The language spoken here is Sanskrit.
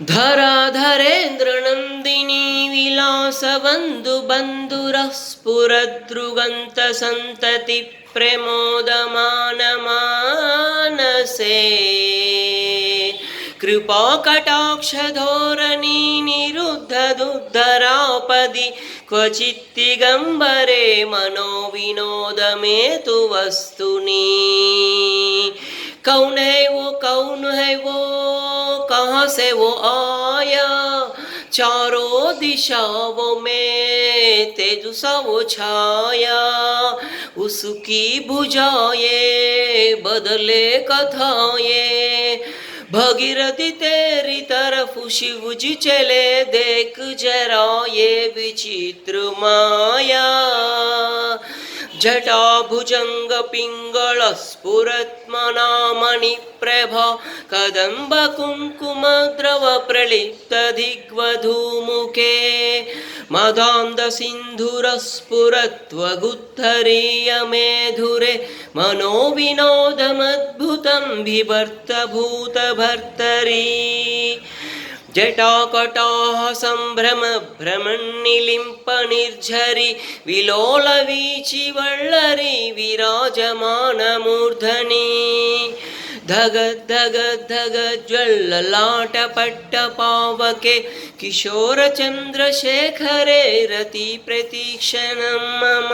धराधरेन्द्रनन्दिनी विलासबन्धुबन्धुरः स्फुरदृगन्तसन्तति प्रमोदमानमानसे कृपाकटाक्षधोरणी निरुद्धदुद्धरापदि क्वचित्तिगम्बरे मनोविनोदमेतु वस्तुनि कौन है वो कहाँ से वो आया चारों दिशाओं में तेजसा वो छाया उसकी भुजाएं बदले कथाएं भगीरथी तेरी तरफ शिव जी चले देख जरा ये विचित्र माया जटाभुजंग पिंगल स्फुरत्मनामणि प्रभा कदंब कुंकुम द्रव प्रलिप्त दिग्वधूमुखे मदांध सिंधुर स्फुरत्वगुत्थरीय मेधुरे मनोविनोदमद्भुतं बिभर्त भूत भर्तरी जटाकटाः सम्भ्रम भ्रमन्निलिम्प निर्झरि विलोलवीचिवल्लरी विराजमानमूर्धनि धग धग धग ज्वल्ललाटपट्टपावके किशोरचन्द्रशेखरे रति प्रतीक्षणं मम।